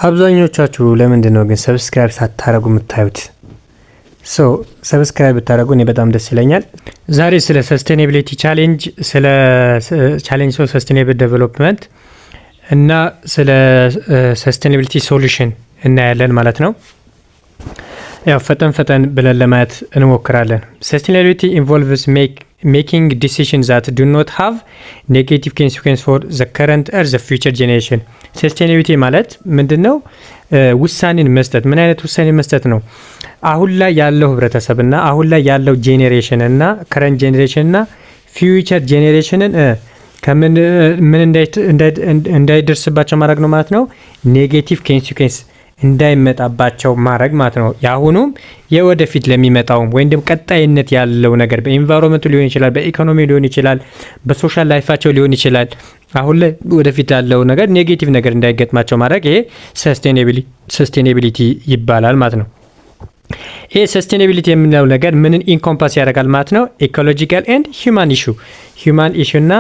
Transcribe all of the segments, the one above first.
አብዛኞቻችሁ ለምንድን ነው ግን ሰብስክራይብ ሳታረጉ የምታዩት? ሰብስክራይብ ብታረጉ እኔ በጣም ደስ ይለኛል። ዛሬ ስለ ሰስቴኔቢሊቲ ቻሌንጅ፣ ስለ ቻሌንጅ ኦፍ ሰስቴኔብል ዴቨሎፕመንት እና ስለ ሰስቴኔቢሊቲ ሶሉሽን እናያለን ማለት ነው። ያው ፈጠን ብለን ለማየት እንሞክራለን። ሰስቴኔቢሊቲ ኢንቮልቭስ making decisions that do not have negative consequence for the current or the future generation. ሰስቴኔቢሊቲ ማለት ምንድነው? ውሳኔን መስጠት። ምን አይነት ውሳኔ መስጠት ነው? አሁን ላይ ያለው ህብረተሰብና አሁን ላይ ያለው ጄኔሬሽን እና ከረንት ጄኔሬሽን እና ፊውቸር ጄኔሬሽንን ከምን እንዳይደርስባቸው ማድረግ ነው ማለት ነው። ኔጌቲቭ ኮንሲኩዌንስ እንዳይመጣባቸው ማድረግ ማለት ነው። ያሁኑም የወደፊት ለሚመጣውም ወይም ደግሞ ቀጣይነት ያለው ነገር በኢንቫይሮንመንቱ ሊሆን ይችላል፣ በኢኮኖሚ ሊሆን ይችላል፣ በሶሻል ላይፋቸው ሊሆን ይችላል። አሁን ላይ ወደፊት ያለው ነገር ኔጌቲቭ ነገር እንዳይገጥማቸው ማድረግ ይሄ ሰስቴኔቢሊቲ ይባላል ማለት ነው። ይሄ ሰስቴኔቢሊቲ የምንለው ነገር ምንን ኢንኮምፓስ ያደርጋል ማለት ነው? ኢኮሎጂካል ኤንድ ሂውማን ኢሹ እና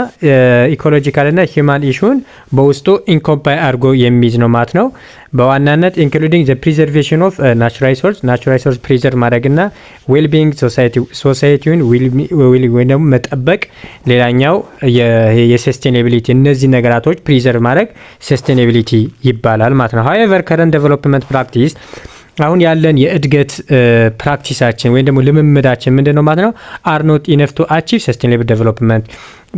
ኢኮሎጂካል እና ሂውማን ኢሹን በውስጡ ኢንኮምፓይ አድርጎ የሚይዝ ነው ማለት ነው። በዋናነት ኢንክሉዲንግ ዘ ፕሪዘርቬሽን ኦፍ ናቹራል ሪሶርስ ፕሪዘርቭ ማድረግና ዌልቢንግ ሶሳይቲውን ወይም ደግሞ መጠበቅ ሌላኛው የሰስቴኔቢሊቲ እነዚህ ነገራቶች ፕሪዘርቭ ማድረግ ሰስቴኔቢሊቲ ይባላል ማለት ነው። ሃዌቨር ከረንት ዴቨሎፕመንት ፕራክቲስ አሁን ያለን የእድገት ፕራክቲሳችን ወይም ደግሞ ልምምዳችን ምንድን ነው ማለት ነው? አር ኖት ኢነፍ ቱ አቺቭ ሰስቴኔብል ዴቨሎፕመንት።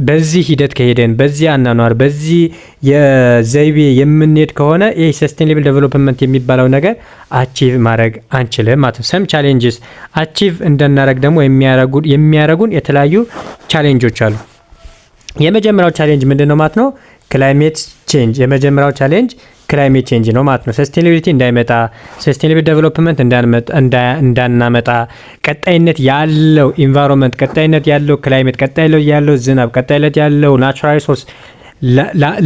በዚህ ሂደት ከሄደን በዚህ አናኗር በዚህ የዘይቤ የምንሄድ ከሆነ ይህ ሰስቴኔብል ዴቨሎፕመንት የሚባለው ነገር አቺቭ ማድረግ አንችልም ማለት ነው። ሰም ቻሌንጅስ አቺቭ እንዳናረግ ደግሞ የሚያረጉን የተለያዩ ቻሌንጆች አሉ። የመጀመሪያው ቻሌንጅ ምንድን ነው ማለት ነው? ክላይሜት ቼንጅ። የመጀመሪያው ቻሌንጅ ክላይሜት ቼንጅ ነው ማለት ነው። ሰስቴኔቢሊቲ እንዳይመጣ፣ ሰስቴኔብል ዴቨሎፕመንት እንዳናመጣ፣ ቀጣይነት ያለው ኢንቫይሮንመንት፣ ቀጣይነት ያለው ክላይሜት፣ ቀጣይነት ያለው ዝናብ፣ ቀጣይነት ያለው ናቹራል ሪሶርስ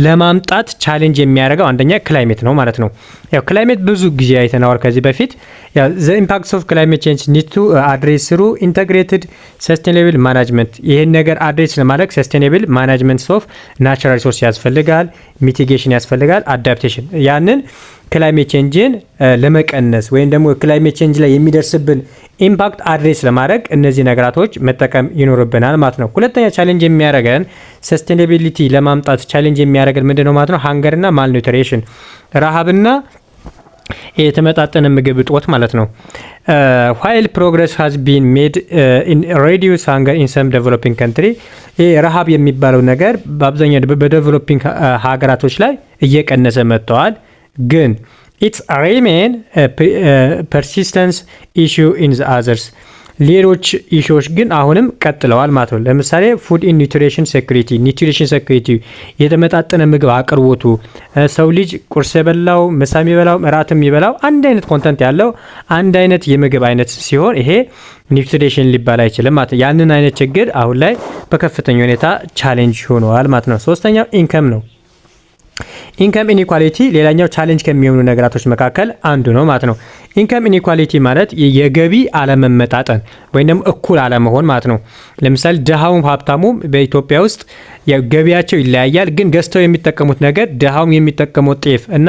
ለማምጣት ቻሌንጅ የሚያደርገው አንደኛ ክላይሜት ነው ማለት ነው። ያው ክላይሜት ብዙ ጊዜ አይተናል ከዚህ በፊት። ያው ዘ ኢምፓክትስ ኦፍ ክላይሜት ቼንጅ ኒድ ቱ አድሬስ ስሩ ኢንተግሬትድ ሰስቴኔብል ማናጅመንት። ይሄን ነገር አድሬስ ለማድረግ ሰስቴኔብል ማናጅመንት ኦፍ ናቹራል ሪሶርስ ያስፈልጋል፣ ሚቲጌሽን ያስፈልጋል፣ አዳፕቴሽን። ያንን ክላይሜት ቼንጅን ለመቀነስ ወይም ደግሞ ክላይሜት ቼንጅ ላይ የሚደርስብን ኢምፓክት አድሬስ ለማድረግ እነዚህ ነገራቶች መጠቀም ይኖርብናል ማለት ነው። ሁለተኛ ቻሌንጅ የሚያደርገን ሰስቴኔቢሊቲ ለማምጣት ቻሌንጅ የሚያደርገን ምንድነው ማለት ነው? ሃንገርና ማልኒውትሪሽን፣ ረሃብና የተመጣጠነ ምግብ እጦት ማለት ነው። while progress has been made in reduce hunger in some developing country፣ ረሃብ የሚባለው ነገር በአብዛኛው በዴቨሎፒንግ ሀገራቶች ላይ እየቀነሰ መጥተዋል። ግን it's remain persistence issue in the others፣ ሌሎች ኢሹዎች ግን አሁንም ቀጥለዋል ማለት ነው። ለምሳሌ ፉድ ኢን ኒውትሪሽን ሴኩሪቲ፣ የተመጣጠነ ምግብ አቅርቦቱ፣ ሰው ልጅ ቁርስ የበላው ምሳ የሚበላው እራት የሚበላው አንድ አይነት ኮንተንት ያለው አንድ አይነት የምግብ አይነት ሲሆን ይሄ ኒውትሪሽን ሊባል አይችልም ማለት ነው። ያንን አይነት ችግር አሁን ላይ በከፍተኛ ሁኔታ ቻሌንጅ ሆነዋል ማለት ነው። ሶስተኛው ኢንከም ነው። ኢንከም ኢኒኳሊቲ ሌላኛው ቻሌንጅ ከሚሆኑ ነገራቶች መካከል አንዱ ነው ማለት ነው። ኢንከም ኢኒኳሊቲ ማለት የገቢ አለመመጣጠን ወይም ደግሞ እኩል አለመሆን ማለት ነው። ለምሳሌ ድሃውም ሀብታሙም በኢትዮጵያ ውስጥ ገቢያቸው ይለያያል፣ ግን ገዝተው የሚጠቀሙት ነገር ድሃውም የሚጠቀመው ጤፍ እና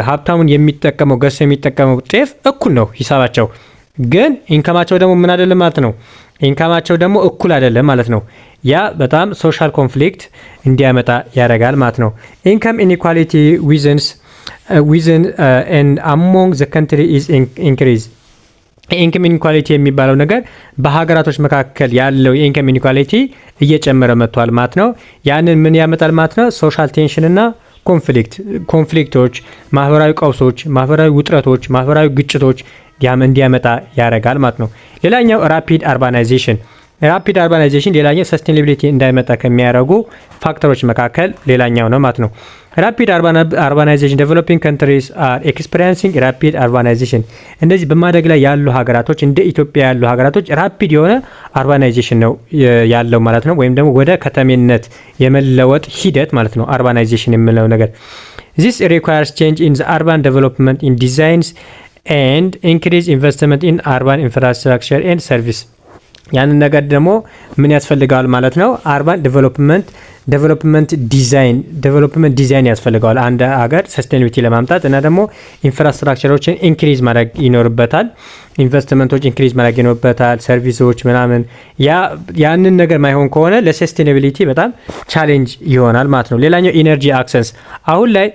ሀብታሙን የሚጠቀመው ገዝተው የሚጠቀመው ጤፍ እኩል ነው ሂሳባቸው። ግን ኢንከማቸው ደግሞ ምን አይደለም ማለት ነው። ኢንካማቸው ደግሞ እኩል አይደለም ማለት ነው። ያ በጣም ሶሻል ኮንፍሊክት እንዲያመጣ ያደርጋል ማለት ነው። ኢንካም ኢኒኳሊቲ ዊዝን ኤንድ አሞንግ ዘ ካንትሪ ኢዝ ኢንክሪዝ። ኢንካም ኢኒኳሊቲ የሚባለው ነገር በሀገራቶች መካከል ያለው የኢንካም ኢኒኳሊቲ እየጨመረ መጥቷል ማለት ነው። ያንን ምን ያመጣል ማለት ነው? ሶሻል ቴንሽን እና ኮንፍሊክቶች፣ ማህበራዊ ቀውሶች፣ ማህበራዊ ውጥረቶች፣ ማህበራዊ ግጭቶች እንዲያመጣ ያደርጋል ማለት ነው። ሌላኛው ራፒድ አርባናይዜሽን ሌላኛው ሰስቴኔቢሊቲ እንዳይመጣ ከሚያደርጉ ፋክተሮች መካከል ሌላኛው ነው ማለት ነው። ራፒድ አርባናይዜሽን ዴቨሎፒንግ ካንትሪስ አር ኤክስፔሪንሲንግ ራፒድ አርባናይዜሽን። እንደዚህ በማደግ ላይ ያሉ ሀገራቶች እንደ ኢትዮጵያ ያሉ ሀገራቶች ራፒድ የሆነ አርባናይዜሽን ነው ያለው ማለት ነው። ወይም ደግሞ ወደ ከተሜነት የመለወጥ ሂደት ማለት ነው አርባናይዜሽን የምንለው ነገር። this requires change in the urban development in designs and increase investment in urban infrastructure and service። ያንን ነገር ደግሞ ምን ያስፈልጋል ማለት ነው? አርባን ዴቨሎፕመንት ዲዛይን ያስፈልገዋል አንድ ሀገር ሰስቴናቢሊቲ ለማምጣት እና ደግሞ ኢንፍራስትራክቸሮችን ኢንክሪዝ ማድረግ ይኖርበታል። ኢንቨስትመንቶች ኢንክሪዝ ማድረግ ይኖርበታል። ሰርቪሶች ምናምን ያንን ነገር ማይሆን ከሆነ ለሰስቴናቢሊቲ በጣም ቻሌንጅ ይሆናል ማለት ነው። ሌላኛው ኢነርጂ አክሰስ አሁን ላይ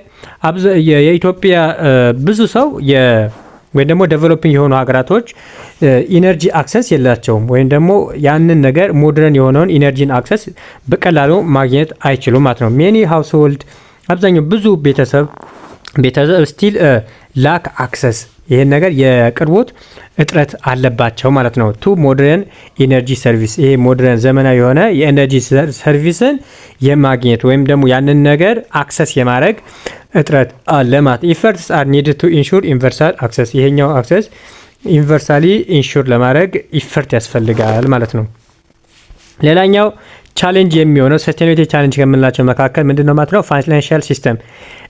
የኢትዮጵያ ብዙ ሰው ወይም ደግሞ ዴቨሎፒንግ የሆኑ ሀገራቶች ኢነርጂ አክሰስ የላቸውም ወይም ደግሞ ያንን ነገር ሞደርን የሆነውን ኢነርጂን አክሰስ በቀላሉ ማግኘት አይችሉም ማለት ነው። ሜኒ ሃውስሆልድ አብዛኛው ብዙ ቤተሰብ ስቲል ላክ አክሰስ ይሄን ነገር የቅርቦት እጥረት አለባቸው ማለት ነው። ቱ ሞደርን ኢነርጂ ሰርቪስ ይሄ ሞደርን ዘመናዊ የሆነ የኤነርጂ ሰርቪስን የማግኘት ወይም ደግሞ ያንን ነገር አክሰስ የማድረግ እጥረት አለ ማለት። ኢፈርትስ አር ኒድድ ቱ ኢንሹር ዩኒቨርሳል አክሰስ ይሄኛው አክሰስ ዩኒቨርሳሊ ኢንሹር ለማድረግ ኢፈርት ያስፈልጋል ማለት ነው። ሌላኛው ቻሌንጅ የሚሆነው ሰስቴናቢሊቲ ቻሌንጅ ከምንላቸው መካከል ምንድነው ማለት ነው? ፋይናንሻል ሲስተም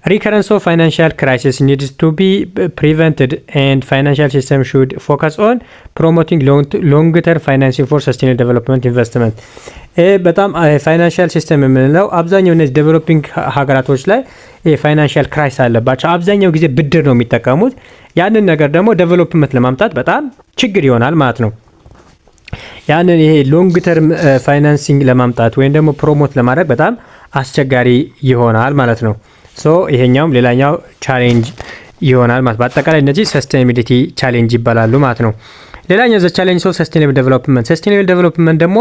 ሪከረንስ ኦፍ ፋይናንሻል ክራይሲስ ኒድስ ቱ ቢ ፕሪቨንትድ ኤንድ ፋይናንሻል ሲስተም ሹድ ፎከስ ኦን ፕሮሞቲንግ ሎንግ ተርም ፋይናንሲንግ ፎር ሰስቴናብል ዴቨሎፕመንት ኢንቨስትመንት። በጣም ፋይናንሻል ሲስተም የምንለው አብዛኛው እነዚህ ዴቨሎፒንግ ሀገራቶች ላይ የፋይናንሻል ክራይሲስ አለባቸው። አብዛኛው ጊዜ ብድር ነው የሚጠቀሙት። ያንን ነገር ደግሞ ዴቨሎፕመንት ለማምጣት በጣም ችግር ይሆናል ማለት ነው። ያንን ይሄ ሎንግ ተርም ፋይናንሲንግ ለማምጣት ወይም ደግሞ ፕሮሞት ለማድረግ በጣም አስቸጋሪ ይሆናል ማለት ነው። ሶ ይሄኛውም ሌላኛው ቻሌንጅ ይሆናል ማለት በአጠቃላይ እነዚህ ሰስቴናቢሊቲ ቻሌንጅ ይባላሉ ማለት ነው። ሌላኛው ዘ ቻሌንጅ ኦፍ ሰስቴናብል ዴቨሎፕመንት ደግሞ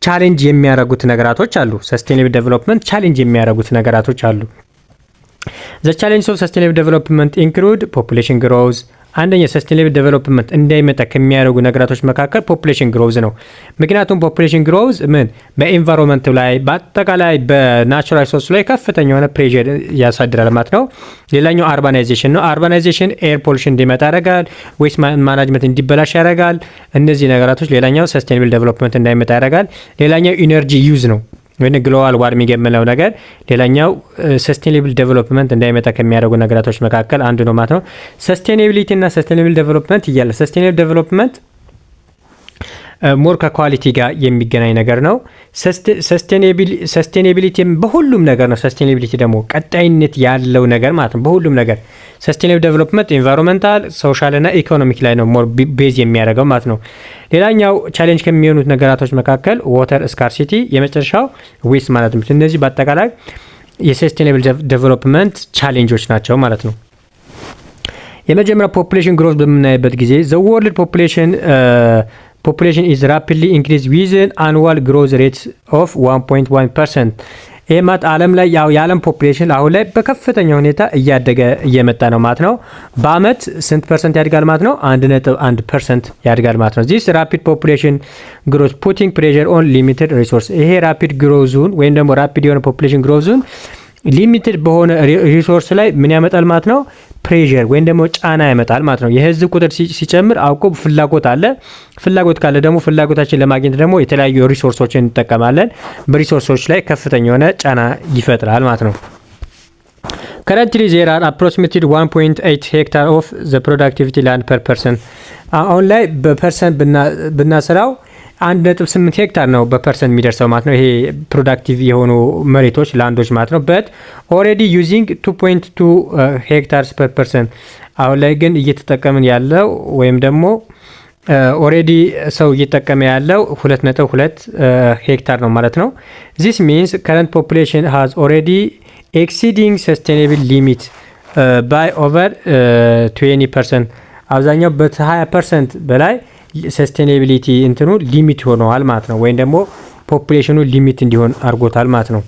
ቻሌንጅ የሚያደርጉት ነገራቶች አሉ። ሰስቴናብል ዴቨሎፕመንት ቻሌንጅ የሚያደርጉት ነገራቶች አሉ። ዘ ቻሌንጅ ኦፍ ሰስቴናብል ዴቨሎፕመንት ኢንክሉድ ፖፑሌሽን ግሮዝ አንደኛ ሰስቴናብል ዴቨሎፕመንት እንዳይመጣ ከሚያደርጉ ነገራቶች መካከል ፖፑሌሽን ግሮዝ ነው። ምክንያቱም ፖፑሌሽን ግሮዝ በኤንቫይሮንመንት ላይ በአጠቃላይ በናቹራል ሪሶርስ ላይ ከፍተኛ የሆነ ፕሬዠር ያሳድራል ማለት ነው። ሌላኛው አርባናይዜሽን ነው። አርባናይዜሽን ኤር ፖሉሽን እንዲመጣ ያደርጋል፣ ዌስት ማናጅመንት እንዲበላሽ ያደርጋል። እነዚህ ነገራቶች ሌላኛው ሰስቴናብል ዴቨሎፕመንት እንዳይመጣ ያደርጋል። ሌላኛው ኢነርጂ ዩዝ ነው ወይ ግሎባል ዋርሚንግ የምንለው ነገር ሌላኛው ሰስቴናብል ዴቨሎፕመንት እንዳይመጣ ከሚያደርጉ ነገራቶች መካከል አንዱ ነው ማለት ነው። ሰስቴናቢሊቲ እና ሰስቴናብል ዴቨሎፕመንት እያለ ሰስቴናብል ዴቨሎፕመንት ሞር ከኳሊቲ ጋር የሚገናኝ ነገር ነው። ሰስቴናቢሊቲ በሁሉም ነገር ነው። ሰስቴናቢሊቲ ደግሞ ቀጣይነት ያለው ነገር ማለት ነው። በሁሉም ነገር ሰስቴናብል ዴቨሎፕመንት ኢንቫይሮንመንታል፣ ሶሻል እና ኢኮኖሚክ ላይ ነው ሞር ቤዝ የሚያደርገው ማለት ነው። ሌላኛው ቻሌንጅ ከሚሆኑት ነገራቶች መካከል ዋተር ስካርሲቲ፣ የመጨረሻው ዌስት ማለት ነው። እነዚህ በአጠቃላይ የሰስቴናብል ዴቨሎፕመንት ቻሌንጆች ናቸው ማለት ነው። የመጀመሪያው ፖፑሌሽን ግሮዝ በምናይበት ጊዜ ዘ ወርልድ population is rapidly increased with an annual growth rate of 1.1%. ይሄ ማለት ዓለም ላይ የዓለም ፖፑሌሽን አሁን ላይ በከፍተኛ ሁኔታ እያደገ እየመጣ ነው ማለት ነው። በአመት ስንት ፐርሰንት ያድጋል ማለት ነው? 1.1% ያድጋል ማለት ነው። this rapid population growth putting pressure on limited resource ይሄ ራፒድ ግሮዙን ወይም ደግሞ ራፒድ የሆነ ፖፑሌሽን ግሮዙን ሊሚትድ በሆነ ሪሶርስ ላይ ምን ያመጣል ማለት ነው? ፕሬዠር ወይም ደግሞ ጫና ያመጣል ማለት ነው። የህዝብ ቁጥር ሲጨምር አውቆ ፍላጎት አለ። ፍላጎት ካለ ደግሞ ፍላጎታችን ለማግኘት ደግሞ የተለያዩ ሪሶርሶችን እንጠቀማለን። በሪሶርሶች ላይ ከፍተኛ የሆነ ጫና ይፈጥራል ማለት ነው። Currently there are approximately 1.8 hectare of the productivity land per person አሁን ላይ በፐርሰንት ብናሰራው 1.8 ሄክታር ነው በፐርሰንት የሚደርሰው ማለት ነው። ይሄ ፕሮዳክቲቭ የሆኑ መሬቶች ላንዶች ማለት ነው። በት ኦልሬዲ ዩዚንግ 2.2 ሄክታርስ ፐር ፐርሰን አሁን ላይ ግን እየተጠቀምን ያለው ወይም ደግሞ ኦልሬዲ ሰው እየተጠቀመ ያለው 2.2 ሄክታር ነው ማለት ነው። this means current population has already exceeding sustainable limit by over 20%. አብዛኛው በ20% በላይ ሰስቴናቢሊቲ እንትኑ ሊሚት ሆነዋል ማለት ነው። ወይም ደግሞ ፖፑሌሽኑ ሊሚት እንዲሆን አድርጎታል ማለት ነው።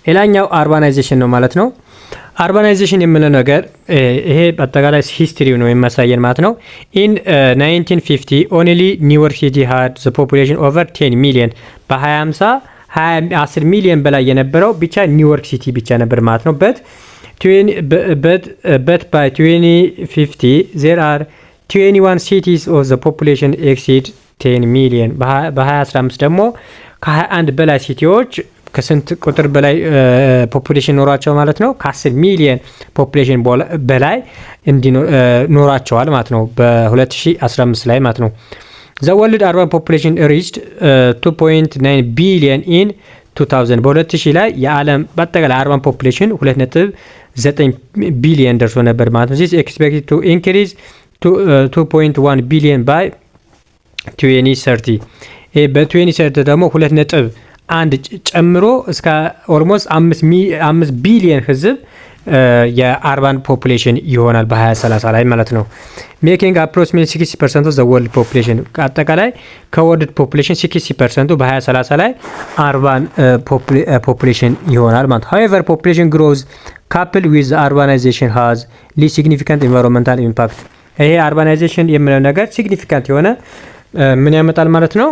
ሌላኛው አርባናይዜሽን ነው ማለት ነው። አርባናይዜሽን የምንለው ነገር ይሄ አጠቃላይ ሂስትሪ ነው የሚያሳየን ማለት ነው። ኢን 1950 ኦንሊ ኒውዮርክ ሲቲ ሃድ ዘ ፖፑሌሽን ኦቨር 10 ሚሊዮን በ2050 10 ሚሊዮን በላይ የነበረው ብቻ ኒውዮርክ ሲቲ ብቻ ነበር ማለት ነው። but by 2050 there are 21 cities of the population exceed 10 million በ2015 ደግሞ ከ21 በላይ ሲቲዎች ከስንት ቁጥር በላይ ፖፑሌሽን ኖራቸው ማለት ነው? ከ10 ሚሊዮን ፖፑሌሽን በላይ ኖራቸዋል ማለት ነው በ2015 ላይ ማለት ነው። ዘ ወርልድ አርባን ፖፑሌሽን ሪችድ 2.9 ቢሊዮን ኢን 2000 በ2000 ላይ የዓለም በአጠቃላይ አርባን ፖፑሌሽን 2.9 ቢሊዮን ደርሶ ነበር ማለት ነው። ዚስ ኤክስፔክትድ ቱ ኢንክሪዝ 2.1 ቢሊዮን ባይ 2030 በ2030 ደግሞ 2.1 ጨምሮ እስከ ኦልሞስት 5 ቢሊዮን ህዝብ የአርባን ፖፑሌሽን ይሆናል በ2030 ላይ ማለት ነው። ሜኪንግ አፕሮክሲሜትሊ 60% ኦፍ ዘ ወርልድ ፖፑሌሽን አጠቃላይ ከወርልድ ፖፑሌሽን 60% በ2030 ላይ አርባን ፖፑሌሽን ይሆናል ማለት ነው። ሃዌቨር ፖፑሌሽን ግሮዝ ካፕል ዊዝ አርባናይዜሽን ሃዝ ሊ ሲግኒፊካንት ኢንቫይሮንመንታል ኢምፓክት። ይሄ አርባናይዜሽን የምለው ነገር ሲግኒፊካንት የሆነ ምን ያመጣል ማለት ነው?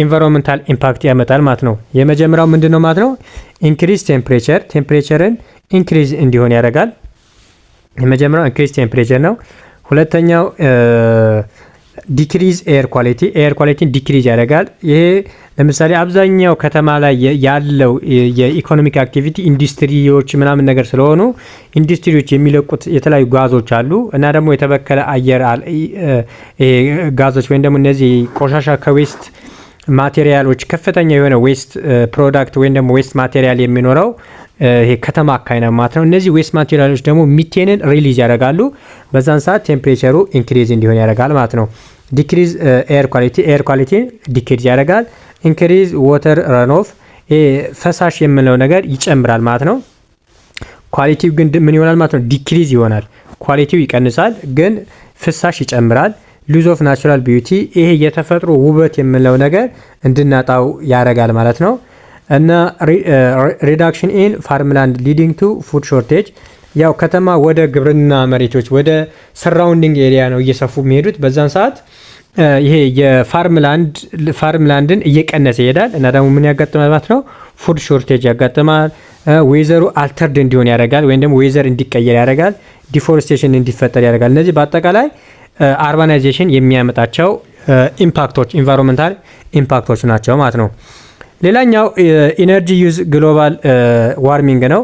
ኢንቫይሮንመንታል ኢምፓክት ያመጣል ማለት ነው። የመጀመሪያው ምንድን ነው ማለት ነው? ኢንክሪዝ ቴምፕሬቸርን ኢንክሪዝ እንዲሆን ያደርጋል። የመጀመሪያው ኢንክሪዝ ቴምፕሬቸር ነው። ሁለተኛው ዲክሪዝ ኤር ኳሊቲን ዲክሪዝ ያደርጋል። ይሄ ለምሳሌ አብዛኛው ከተማ ላይ ያለው የኢኮኖሚክ አክቲቪቲ ኢንዱስትሪዎች ምናምን ነገር ስለሆኑ ኢንዱስትሪዎች የሚለቁት የተለያዩ ጋዞች አሉ እና ደግሞ የተበከለ አየር ጋዞች ወይም ደግሞ እነዚህ ቆሻሻ ከዌስት ማቴሪያሎች ከፍተኛ የሆነ ዌስት ፕሮዳክት ወይም ደግሞ ዌስት ማቴሪያል የሚኖረው ይሄ ከተማ አካባቢ ነው ማለት ነው። እነዚህ ዌስት ማቴሪያሎች ደግሞ ሚቴንን ሪሊዝ ያደርጋሉ። በዛን ሰዓት ቴምፕሬቸሩ ኢንክሪዝ እንዲሆን ያደርጋል ማለት ነው። ዲክሪዝ ኤር ኳሊቲን ዲክሪዝ ያደርጋል። ኢንክሪዝ ዋተር ረንኦፍ ፈሳሽ የምንለው ነገር ይጨምራል ማለት ነው። ኳሊቲው ግን ምን ይሆናል ማለት ነው? ዲክሪዝ ይሆናል። ኳሊቲው ይቀንሳል፣ ግን ፍሳሽ ይጨምራል። ሉዝ ኦፍ ናቹራል ቢዩቲ ይሄ የተፈጥሮ ውበት የምንለው ነገር እንድናጣው ያደርጋል ማለት ነው። እና ሪዳክሽን ኢን ፋርምላንድ ሊዲንግ ቱ ፉድ ሾርቴጅ ያው ከተማ ወደ ግብርና መሬቶች ወደ ሰራውንዲንግ ኤሪያ ነው እየሰፉ የሚሄዱት። በዛን ሰዓት ይሄ የፋርምላንድን እየቀነሰ ይሄዳል እና ደግሞ ምን ያጋጥማል ማለት ነው? ፉድ ሾርቴጅ ያጋጥማል። ዌዘሩ አልተርድ እንዲሆን ያደርጋል፣ ወይም ደግሞ ዌዘር እንዲቀየር ያደርጋል። ዲፎሬስቴሽን እንዲፈጠር ያደርጋል። እነዚህ በአጠቃላይ አርባናይዜሽን የሚያመጣቸው ኢምፓክቶች ኢንቫይሮንመንታል ኢምፓክቶች ናቸው ማለት ነው። ሌላኛው ኢነርጂ ዩዝ ግሎባል ዋርሚንግ ነው።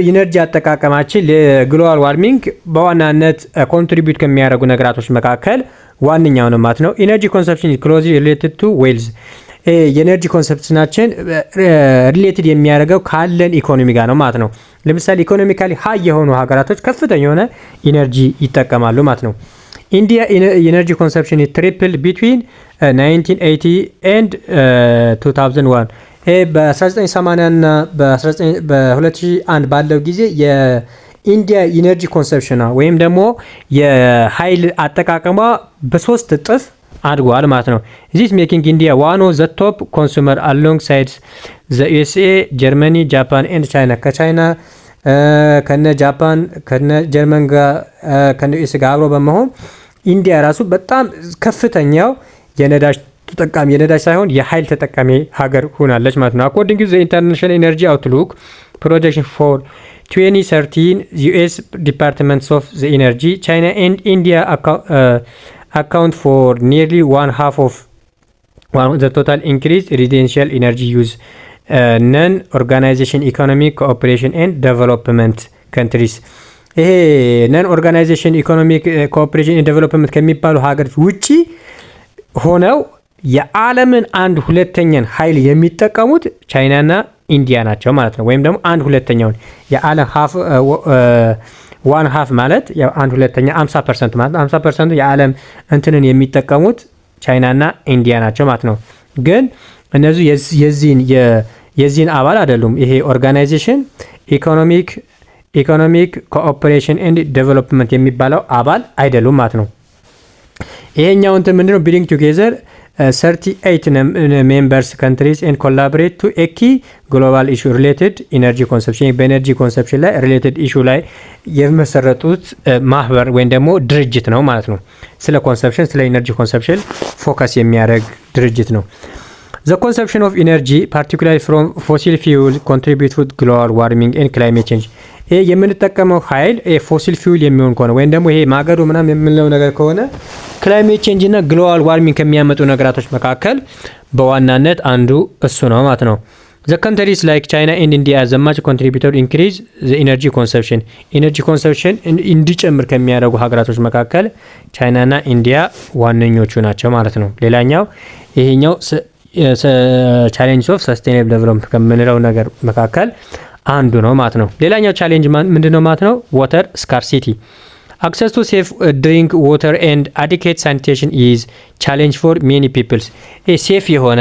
ኢነርጂ አጠቃቀማችን ለግሎባል ዋርሚንግ በዋናነት ኮንትሪቢዩት ከሚያደርጉ ነገራቶች መካከል ዋነኛው ነው ማለት ነው። ኢነርጂ ኮንሰፕሽን ክሎዝሊ ሪሌትድ ቱ ዌልዝ የኤነርጂ ኮንሰፕሽናችን ሪሌትድ የሚያደርገው ካለን ኢኮኖሚ ጋር ነው ማለት ነው። ለምሳሌ ኢኮኖሚካሊ ሀይ የሆኑ ሀገራቶች ከፍተኛ የሆነ ኢነርጂ ይጠቀማሉ ማለት ነው። ኢንዲያ ኢነርጂ ኮንሰፕሽን ትሪፕል ቢትዊን 1980 ኤንድ 2001 በ1980 እና በ2001 ባለው ጊዜ የኢንዲያ ኢነርጂ ኮንሰፕሽኗ ወይም ደግሞ የኃይል አጠቃቀሟ በሶስት እጥፍ አድጓል ማለት ነው። ዚስ ሜኪንግ ኢንዲያ ዋን ኦፍ ዘ ቶፕ ኮንሱመር አሎንግ ሳይድስ ዘ ዩኤስኤ፣ ጀርመኒ፣ ጃፓን ኤንድ ቻይና። ከቻይና ከነ ጃፓን ከነ ጀርመን ጋር ከነ ዩኤስ ጋር አብሮ በመሆን ኢንዲያ ራሱ በጣም ከፍተኛው የነዳጅ ተጠቃሚ የነዳጅ ሳይሆን የኃይል ተጠቃሚ ሀገር ሆናለች ማለት ነው። አኮርዲንግ ቱ ዘ ኢንተርናሽናል ኤነርጂ አውትሉክ ፕሮጀክሽን ፎር 2013 ዩኤስ ዲፓርትመንትስ ኦፍ ዘ ኢነርጂ ቻይና ኤንድ ኢንዲያ account for nearly one half of the total increased residential energy use non-organization economic cooperation and development countries። ይሄ ነን ኦርጋናይዜሽን ኢኮኖሚክ ኮኦፕሬሽን ኤንድ ዴቨሎፕመንት ከሚባሉ ሀገሮች ውጪ ሆነው የዓለምን 1/2 ኃይል የሚጠቀሙት ቻይናና ኢንዲያ ናቸው ማለት ነው። ወይም ደግሞ 1/2 የዓለም ዋን ሀፍ ማለት ያው 1/2 50% ማለት ነው። 50% የዓለም እንትንን የሚጠቀሙት ቻይናና ኢንዲያ ናቸው ማለት ነው። ግን እነዚህ የዚህን አባል አይደሉም። ይሄ ኦርጋናይዜሽን ኢኮኖሚክ ኮኦፕሬሽን ኤንድ ዴቨሎፕመንት የሚባለው አባል አይደሉም ማለት ነው። ይሄኛው እንትን ምንድነው? ቢሊንግ ቱጌዘር 38 ሜምበርስ ካንትሪስ ኤንድ ኮላቦሬት ቱ ኤ ኪ ግሎባል ኢሹ ሪሌትድ ኢነርጂ ኮንሰፕሽን በኤነርጂ ኮንሰፕሽን ላይ ሪሌትድ ኢሹ ላይ የመሰረቱት ማህበር ወይም ደግሞ ድርጅት ነው ማለት ነው። ስለ ኮንሰፕሽን ስለ ኢነርጂ ኮንሰፕሽን ፎከስ የሚያደርግ ድርጅት ነው። The consumption of energy particularly from fossil fuel contribute to global warming and climate change። ይሄ የምንጠቀመው ኃይል ፎሲል ፊውል የሚሆን ከሆነ ወይም ደግሞ ይሄ ማገዶ ምናምን የምንለው ነገር ከሆነ ክላይሜት ቼንጅ እና ግሎባል ዋርሚንግ ከሚያመጡ ነገራቶች መካከል በዋናነት አንዱ እሱ ነው ማለት ነው። The countries like China and India as much contributor increase the energy consumption እንዲጨምር ከሚያደርጉ ሀገራቶች መካከል ቻይናና ኢንዲያ ዋነኞቹ ናቸው ማለት ነው። ሌላኛው ይሄኛው ቻሌንጅ ኦፍ ሰስቴይነብል ዴቨሎፕመንት ከምንለው ነገር መካከል አንዱ ነው ማለት ነው። ሌላኛው ቻሌንጅ ምንድነው ማለት ነው? ዋተር ስካርሲቲ access to safe drink water and adequate sanitation is challenge for many peoples ሴፍ የሆነ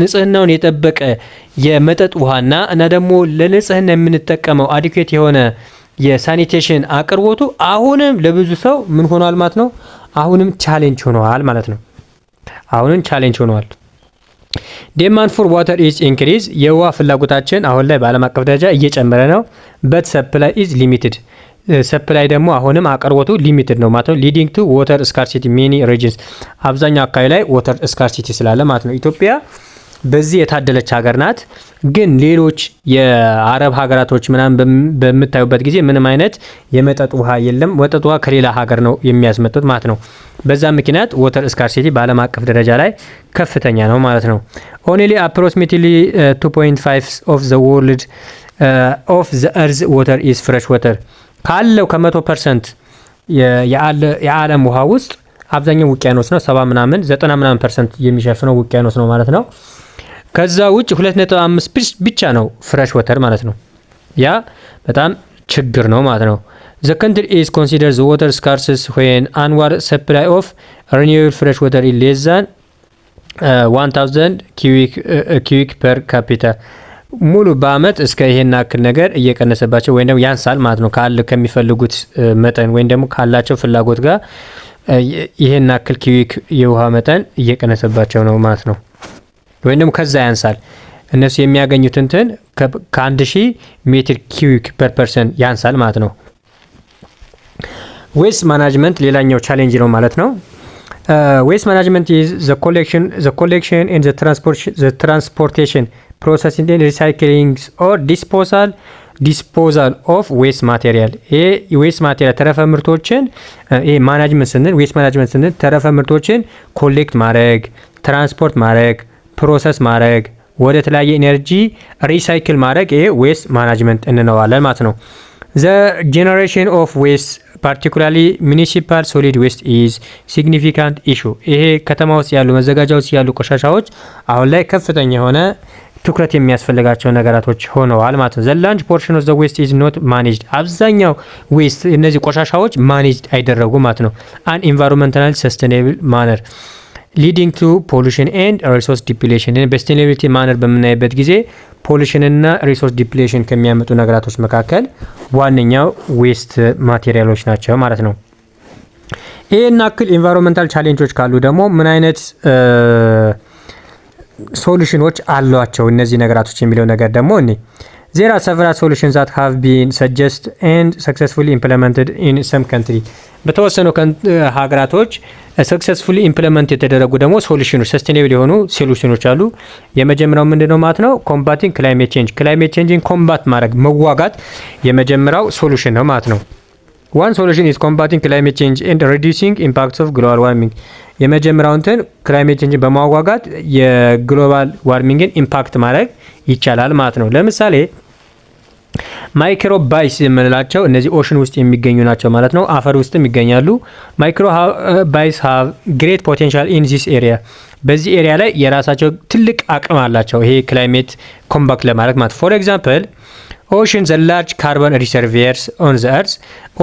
ንጽህናውን የጠበቀ የመጠጥ ውሃና እና ደግሞ ለንጽህና የምንጠቀመው adequate የሆነ የሳኒቴሽን አቅርቦቱ አሁንም ለብዙ ሰው ምን ሆኗል ማለት ነው? አሁንም ቻሌንጅ ሆኗል ማለት ነው። አሁንም ቻሌንጅ ሆኗል። ዲማንድ ፎር ዋተር ኢዝ ኢንክሪዝ የውሃ ፍላጎታችን አሁን ላይ በዓለም አቀፍ ደረጃ እየጨመረ ነው። በት ሰፕላይ ኢዝ ሊሚትድ ሰፕላይ ደግሞ አሁንም አቅርቦቱ ሊሚትድ ነው ማለት ነው። ሊዲንግ ቱ ዋተር ስካርሲቲ ሜኒ ሪጅንስ አብዛኛው አካባቢ ላይ ዋተር ስካርሲቲ ስላለ ማለት ነው። ኢትዮጵያ በዚህ የታደለች ሀገር ናት። ግን ሌሎች የአረብ ሀገራቶች ምናምን በምታዩበት ጊዜ ምንም አይነት የመጠጥ ውሃ የለም። መጠጥ ውሃ ከሌላ ሀገር ነው የሚያስመጡት ማለት ነው። በዛ ምክንያት ዋተር ስካርሲቲ በዓለም አቀፍ ደረጃ ላይ ከፍተኛ ነው ማለት ነው። ኦንሊ አፕሮክሲሜትሊ 2.5 ኦፍ ዘ ወርልድ ኦፍ ዘ እርዝ ዋተር ኢዝ ፍሬሽ ዋተር ካለው ከ100% የዓለም ውሃ ውስጥ አብዛኛው ውቅያኖስ ነው። 70 ምናምን 90 ምናምን % የሚሸፍነው ውቅያኖስ ነው ማለት ነው። ከዛ ውጭ 2.5 ብቻ ነው ፍሬሽ ወተር ማለት ነው። ያ በጣም ችግር ነው ማለት ነው። The country is considered the water scarce when annual supply of renewable fresh water is less than 1000 cubic per capita ሙሉ በአመት እስከ ይሄን አክል ነገር እየቀነሰባቸው ወይም ደግሞ ያንሳል ማለት ነው። ከሚፈልጉት መጠን ወይም ደግሞ ካላቸው ፍላጎት ጋር ይሄን አክል ኪዩቢክ የውሃ መጠን እየቀነሰባቸው ነው ማለት ነው። ወይም ደግሞ ከዛ ያንሳል። እነሱ የሚያገኙት እንትን ከ1000 ሜትር ኪዩቢክ ፐር ፐርሰን ያንሳል ማለት ነው። ዌስት ማናጅመንት ሌላኛው ቻሌንጅ ነው ማለት ነው። Waste management is the collection and the transportation, processing and recycling or disposal of waste material. waste material ተረፈ ምርቶችን ማናጅመንት ስንል waste management ስንል ተረፈ ምርቶችን ኮሌክት ማድረግ፣ ትራንስፖርት ማድረግ፣ ፕሮሰስ ማድረግ፣ ወደ ተለያየ ኢነርጂ ሪሳይክል ማድረግ waste management እንለዋለን ማለት ነው። The generation of waste particularly municipal solid waste is significant issue. ይሄ ከተማ ውስጥ ያሉ መዘጋጃ ውስጥ ያሉ ቆሻሻዎች አሁን ላይ ከፍተኛ የሆነ ትኩረት የሚያስፈልጋቸው ነገራቶች ሆነዋል ማለት ነው። The large portion of the waste is not managed. አብዛኛው waste እነዚህ ቆሻሻዎች managed አይደረጉም ማለት ነው። an environmental sustainable manner leading to pollution and resource depletion. በsustainability manner በምናይበት ጊዜ ፖሉሽን እና ሪሶርስ ዲፕሌሽን ከሚያመጡ ነገራቶች መካከል ዋነኛው ዌስት ማቴሪያሎች ናቸው ማለት ነው። ይሄን አክል ኢንቫይሮንመንታል ቻሌንጆች ካሉ ደግሞ ምን አይነት ሶሉሽኖች አሏቸው እነዚህ ነገራቶች የሚለው ነገር ደግሞ There are several solutions that have been suggested and successfully implemented in some country. በተወሰኑ ሀገራቶች ሰክሰስፉሊ ኢምፕሊመንት የተደረጉ ደግሞ ሶሉሽኖች ሰስቴኔብል የሆኑ ሶሉሽኖች አሉ። የመጀመሪያው ምንድነው ማለት ነው? ኮምባቲንግ ክላይሜት ቼንጅ ክላይሜት ኮምባት ማድረግ መዋጋት የመጀመሪያው ሶሉሽን ነው ማለት ነው። One solution is combating climate change and reducing impacts of global warming. የመጀመሪያው እንትን ክላይሜት ቼንጅ በማዋጋት የግሎባል ዋርሚንግን ኢምፓክት ማድረግ ይቻላል ማለት ነው። ለምሳሌ ማይክሮ ባይስ የምንላቸው እነዚህ ኦሽን ውስጥ የሚገኙ ናቸው ማለት ነው። አፈር ውስጥም ይገኛሉ። ማይክሮ ባይስ ሃቭ ግሬት ፖቴንሻል ኢን ዚስ ኤሪያ በዚህ ኤሪያ ላይ የራሳቸው ትልቅ አቅም አላቸው ይሄ ክላይሜት ኮምባክት ለማድረግ ማለት ፎር ኤግዛምፕል ኦሽን ዘ ላርጅ ካርበን ሪሰርቪየርስ ኦን ዘ እርዝ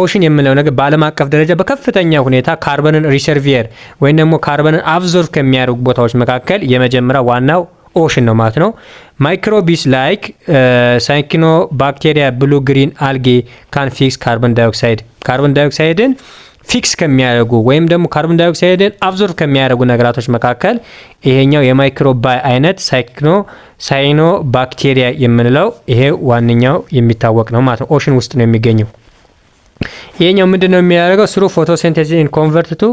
ኦሽን የምንለው ነገር በዓለም አቀፍ ደረጃ በከፍተኛ ሁኔታ ካርበንን ሪሰርቪየር ወይም ደግሞ ካርበንን አብዞርቭ ከሚያደርጉ ቦታዎች መካከል የመጀመሪያው ዋናው ኦሽን ነው ማለት ነው። ማይክሮቢስ ላይክ ሳይኪኖ ባክቴሪያ ብሉ ግሪን አልጌ ካን ፊክስ ካርበን ዳይኦክሳይድን ፊክስ ከሚያደርጉ ወይም ደግሞ ካርበን ዳይኦክሳይድን አብዞርቭ ከሚያደርጉ ነገራቶች መካከል ይሄኛው የማይክሮባይ አይነት ሳይኖ ባክቴሪያ የምንለው ይሄ ዋነኛው የሚታወቅ ነው ማለት ነው። ኦሽን ውስጥ ነው የሚገኘው። ይሄኛው ምንድነው የሚያደርገው? ስሩ ፎቶሲንቴሲስ ኢን ኮንቨርት ቱ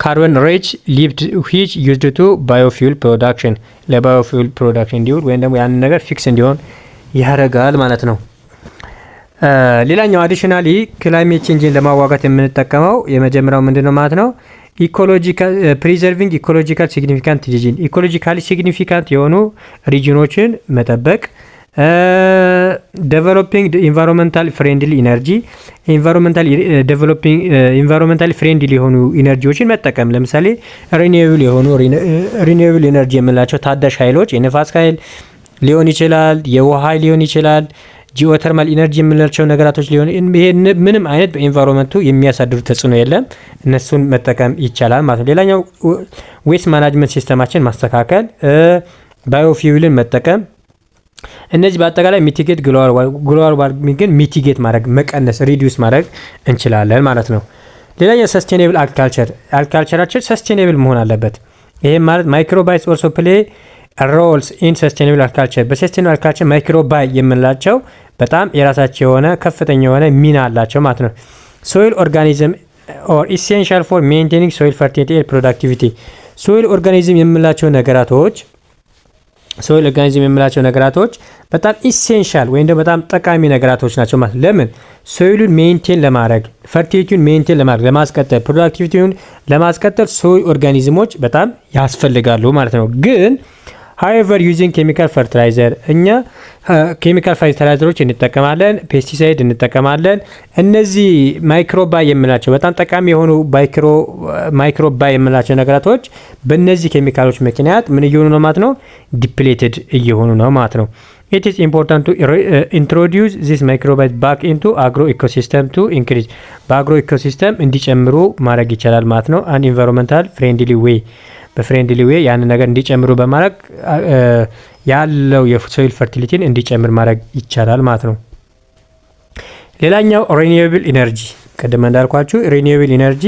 ካርበን ሪች ሊፕድ ዊች ዩዝድ ቱ ባዮፊውል ፕሮዳክሽን ለባዮፊውል ፕሮዳክሽን እንዲውል ወይም ደግሞ ያንን ነገር ፊክስ እንዲሆን ያደርጋል ማለት ነው። ሌላኛው አዲሽናሊ ክላይሜት ቼንጅን ለማዋጋት የምንጠቀመው የመጀመሪያው ምንድነው ማለት ነው? ኢኮሎጂካል ፕሪዘርቪንግ ኢኮሎጂካል ሲግኒፊካንት ሪጅን ኢኮሎጂካሊ ሲግኒፊካንት የሆኑ ሪጅኖችን መጠበቅ። ዴቨሎፒንግ ኢንቫይሮንመንታል ፍሬንድሊ ኢነርጂ ኢንቫይሮንመንታል ፍሬንድሊ የሆኑ ኢነርጂዎችን መጠቀም። ለምሳሌ ሪኒዌብል ኢነርጂ የምንላቸው ታዳሽ ኃይሎች የነፋስ ኃይል ሊሆን ይችላል፣ የውሃ ኃይል ሊሆን ይችላል፣ ጂኦተርማል ኢነርጂ የምንላቸው ነገራቶች ሊሆን ይሄ ምንም አይነት በኢንቫይሮንመንቱ የሚያሳድሩ ተጽዕኖ የለም፣ እነሱን መጠቀም ይቻላል ማለት ነው። ሌላኛው ዌስት ማናጅመንት ሲስተማችን ማስተካከል፣ ባዮፊውልን መጠቀም። እነዚህ በአጠቃላይ ሚቲጌት ግሎባል ዋርሚንግን ሚቲጌት ማድረግ መቀነስ ሪዲዩስ ማድረግ እንችላለን ማለት ነው። ሌላኛው ሰስቴኔብል አግሪካልቸራችን ሰስቴኔብል መሆን አለበት። ይሄም ማለት ማይክሮባይስ ኦልሶ ፕሌይ ሮልስ ኢን ሰስቴኔብል አግሪካልቸር። በሰስቴኔብል አግሪካልቸር ማይክሮባይ የምንላቸው በጣም የራሳቸው የሆነ ከፍተኛ የሆነ ሚና አላቸው ማለት ነው። ሶይል ኦርጋኒዝም ኦር ኢሴንሻል ፎር ሜንቴኒንግ ሶይል ፈርቲሊቲ ኤንድ ፕሮዳክቲቪቲ። ሶይል ኦርጋኒዝም የምንላቸው ነገራቶች በጣም ኢሴንሻል ወይም ደግሞ በጣም ጠቃሚ ነገራቶች ናቸው ማለት። ለምን? ሶይሉን ሜንቴን ለማድረግ ፈርቲሊቲውን ሜንቴን ለማድረግ ለማስቀጠል ፕሮዳክቲቪቲውን ለማስቀጠል ሶይል ኦርጋኒዝሞች በጣም ያስፈልጋሉ ማለት ነው። ግን however using chemical fertilizer እኛ ኬሚካል ፈርቲላይዘሮች እንጠቀማለን፣ ፔስቲሳይድ እንጠቀማለን። እነዚህ ማይክሮባይ የምንላቸው በጣም ጠቃሚ የሆኑ ማይክሮባይ የምንላቸው ነገራቶች በእነዚህ ኬሚካሎች ምክንያት ምን እየሆኑ ነው ማለት ነው? ዲፕሌትድ እየሆኑ ነው ማለት ነው። It is important to introduce this microbies back into agro ecosystem to increase በአግሮ ኢኮሲስተም እንዲጨምሩ ማድረግ ይቻላል ማለት ነው። an environmental friendly way በፍሬንድሊ ዌይ ያን ነገር እንዲጨምሩ በማድረግ ያለው የሶይል ፈርቲሊቲን እንዲጨምር ማድረግ ይቻላል ማለት ነው። ሌላኛው ሪኒዌብል ኢነርጂ ቀደም እንዳልኳችሁ ሪኒዌብል ኢነርጂ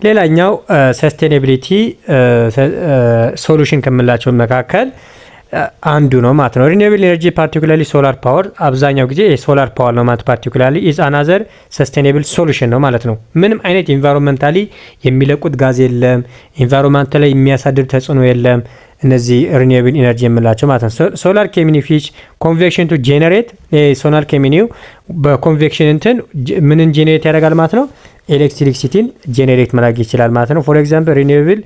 ሌላኛው ሰስቴኔቢሊቲ ሶሉሽን ከምላቸው መካከል አንዱ ነው ማለት ነው። ሪኒዌብል ኢነርጂ ፓርቲኩላርሊ ሶላር ፓወር አብዛኛው ጊዜ የሶላር ፓወር ነው ማለት ፓርቲኩላርሊ ኢዝ አናዘር ሰስቴኔብል ሶሉሽን ነው ማለት ነው። ምንም አይነት ኢንቫይሮንመንታሊ የሚለቁት ጋዝ የለም፣ ኢንቫይሮንመንት ላይ የሚያሳድር ተጽዕኖ የለም። እነዚህ ሪኒዌብል ኢነርጂ የምላቸው ማለት ነው። ሶላር ኬሚኒ ፊች ኮንቬክሽን ቱ ጄኔሬት ሶላር ኬሚኒው በኮንቬክሽን እንትን ምንን ጄኔሬት ያደርጋል ማለት ነው? ኤሌክትሪክሲቲን ጄኔሬት ማድረግ ይችላል ማለት ነው። ፎር ኤግዛምፕል ሪኒዌብል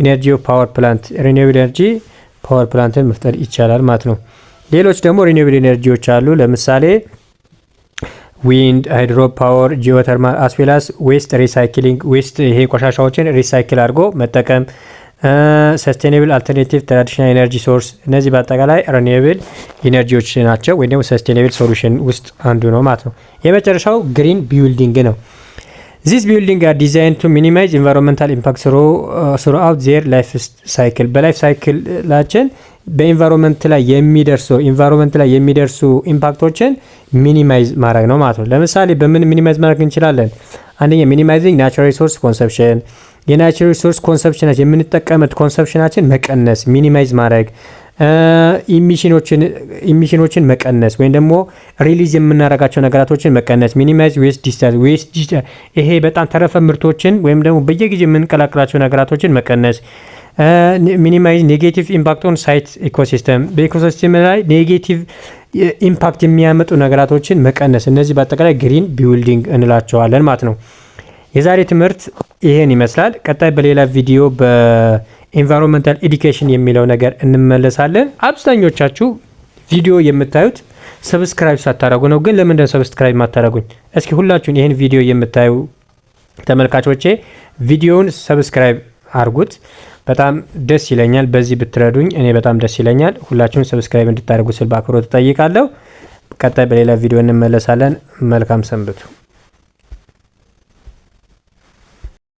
ኢነርጂ ፓወር ፕላንት ሪኒዌብል ኢነርጂ ፓወር ፕላንትን መፍጠር ይቻላል ማለት ነው። ሌሎች ደግሞ ሪኒዌብል ኢነርጂዎች አሉ። ለምሳሌ ዊንድ፣ ሃይድሮ ፓወር፣ ጂኦተርማል አስዌላስ ዌስት ሪሳይክሊንግ ዌስት ይሄ ቆሻሻዎችን ሪሳይክል አድርጎ መጠቀም፣ ሰስቴኔብል አልተርኔቲቭ ትራዲሽናል ኤነርጂ ሶርስ። እነዚህ በአጠቃላይ ሪኒዌብል ኢነርጂዎች ናቸው ወይ ደግሞ ሰስቴኔብል ሶሉሽን ውስጥ አንዱ ነው ማለት ነው። የመጨረሻው ግሪን ቢልዲንግ ነው። These buildings are designed to minimize environmental impacts throughout their life cycle. በላይፍ ሳይክላችን በኢንቫይሮንመንት ላይ የሚደርሱ ኢምፓክቶችን ሚኒማይዝ ማድረግ ነው ማለት ነው። ለምሳሌ በምን ሚኒማይዝ ማድረግ እንችላለን? አንደኛ ሚኒማይዚንግ ናቹራል ሪሶርስ ኮንሰፕሽን፣ የናቹራል ሪሶርስ ኮንሰፕሽናችን የምንጠቀመት ኮንሰፕሽናችን መቀነስ ሚኒማይዝ ማድረግ፣ ኢሚሽኖችን መቀነስ ወይም ደግሞ ሪሊዝ የምናደርጋቸው ነገራቶችን መቀነስ፣ ሚኒማይዝ ዌስት ዲስቻርጅ ይሄ በጣም ተረፈ ምርቶችን ወይም ደግሞ በየጊዜው የምንቀላቅላቸው ነገራቶችን መቀነስ፣ ሚኒማይዝ ኔጌቲቭ ኢምፓክት ኦን ሳይት ኢኮሲስተም በኢኮሲስተም ላይ ኔጌቲቭ ኢምፓክት የሚያመጡ ነገራቶችን መቀነስ። እነዚህ በአጠቃላይ ግሪን ቢልዲንግ እንላቸዋለን ማለት ነው። የዛሬ ትምህርት ይሄን ይመስላል። ቀጣይ በሌላ ቪዲዮ ኢንቫይሮንመንታል ኤዱኬሽን የሚለው ነገር እንመለሳለን። አብዛኞቻችሁ ቪዲዮ የምታዩት ሰብስክራይብ ሳታረጉ ነው። ግን ለምን እንደው ሰብስክራይብ ማታረጉኝ? እስኪ ሁላችሁን ይሄን ቪዲዮ የምታዩ ተመልካቾቼ ቪዲዮውን ሰብስክራይብ አርጉት። በጣም ደስ ይለኛል። በዚህ ብትረዱኝ እኔ በጣም ደስ ይለኛል። ሁላችሁም ሰብስክራይብ እንድታደርጉ ስል በአክብሮት እጠይቃለሁ። ቀጣይ በሌላ ቪዲዮ እንመለሳለን። መልካም ሰንብቱ።